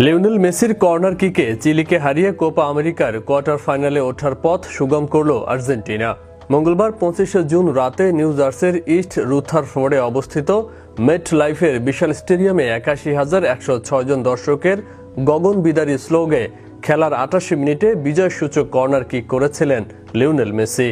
Lionel মেসির corner কিকে চিলিকে হারিয়ে Copa আমেরিকার কোয়ার্টার ফাইনালে ওঠার পথ সুগম করল আর্জেন্টিনা। মঙ্গলবার 25 জুন রাতে নিউ জার্সির ইস্ট রুথারফোর্ডে অবস্থিত মেট লাইফের বিশাল স্টেডিয়ামে ৮১,১০৬ জন দর্শকের গগনবিদারী স্লোগে খেলার ৮৮ মিনিটে বিজয়সূচক কর্নার কিক করেছিলেন লিওনেল মেসি।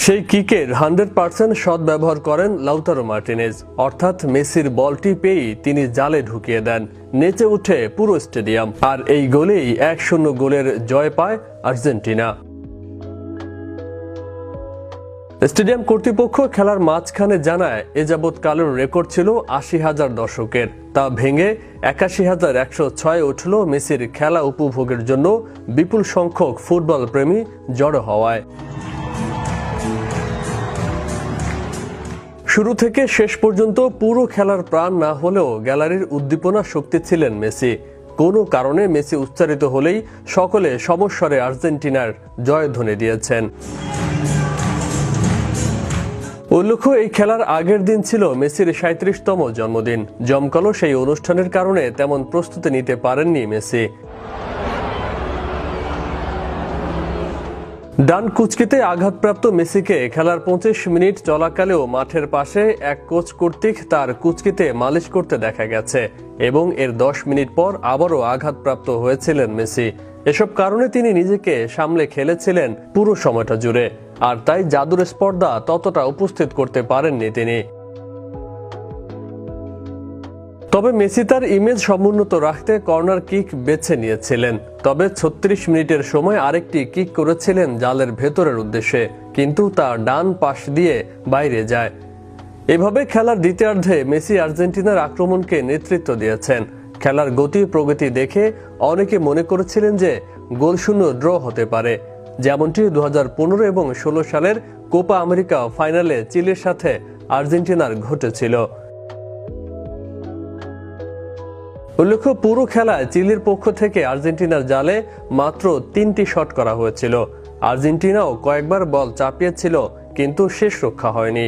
সেই কিকের 100% সদ্ব্যবহার করেন লাউতারো মার্টিনেজ, অর্থাৎ মেসির বলটি পেয়েই তিনি জালে ঢুকিয়ে দেন। নেচে উঠে পুরো স্টেডিয়াম, আর এই গোলেই ১-০ গোলের জয় পায় আর্জেন্টিনা। স্টেডিয়াম কর্তৃপক্ষ খেলার মাঝখানে জানায় এ যাবৎ কালের রেকর্ড ছিল ৮০,০০০ দর্শকের, তা ভেঙে ৮১,১০৬ উঠল মেসির খেলা উপভোগের জন্য বিপুল সংখ্যক ফুটবল প্রেমী জড়ো হওয়ায়। শুরু থেকে শেষ পর্যন্ত পুরো খেলার প্রাণ না হলেও গ্যালারির উদ্দীপনা শক্তি ছিলেন মেসি। কোনো কারণে মেসি উচ্চারিত হলেই সকলে সমস্বরে আর্জেন্টিনার জয়ধ্বনি দিয়েছেন। উল্লেখ্য, এই খেলার আগের দিন ছিল মেসির ৩৭তম জন্মদিন। জমকালো সেই অনুষ্ঠানের কারণে তেমন প্রস্তুতি নিতে পারেননি মেসি। ডান কুঁচকিতে আঘাতপ্রাপ্ত মেসিকে খেলার ২৫ মিনিট চলাকালেও মাঠের পাশে এক কোচ কর্তৃক তার কুঁচকিতে মালিশ করতে দেখা গেছে এবং এর ১০ মিনিট পর আবারও আঘাতপ্রাপ্ত হয়েছিলেন মেসি। এসব কারণে তিনি নিজেকে সামলে খেলেছিলেন পুরো সময়টা জুড়ে, আর তাই জাদুর স্পর্ধা ততটা উপস্থিত করতে পারেননি তিনি। তবে মেসি তার ইমেজ সমুন্নত রাখতে কর্নার কিক বেছে নিয়েছিলেন। তবে ৩৬ মিনিটের সময় আরেকটি কিক করেছিলেন জালের ভেতরের উদ্দেশ্যে, কিন্তু তা ডান পাশ দিয়ে বাইরে যায়। এভাবে খেলার দ্বিতীয়ার্ধে মেসি আর্জেন্টিনার আক্রমণকে নেতৃত্ব দিয়েছেন। খেলার গতি প্রগতি দেখে অনেকে মনে করেছিলেন যে গোলশূন্য ড্র হতে পারে, যেমনটি ২০১৫ এবং ২০১৬ সালের কোপা আমেরিকা ফাইনালে চিলির সাথে আর্জেন্টিনার ঘটেছিল। উল্লেখ্য, পুরো খেলায় চিলির পক্ষ থেকে আর্জেন্টিনার জালে মাত্র ৩টি শট করা হয়েছিল। আর্জেন্টিনাও কয়েকবার বল চাপিয়েছিল, কিন্তু শেষ রক্ষা হয়নি।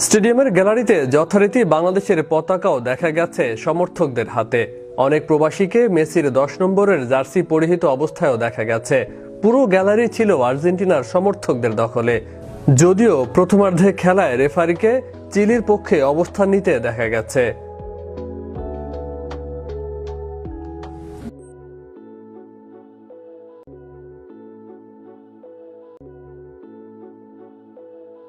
স্টেডিয়ামের গ্যালারিতে যথারীতি বাংলাদেশের পতাকাও দেখা গেছে সমর্থকদের হাতে। অনেক প্রবাসীকে মেসির ১০ নম্বরের জার্সি পরিহিত অবস্থায়ও দেখা গেছে। পুরো গ্যালারি ছিল আর্জেন্টিনার সমর্থকদের দখলে। যদিও প্রথমার্ধে খেলায় রেফারিকে চিলির পক্ষে অবস্থান নিতে দেখা গেছে।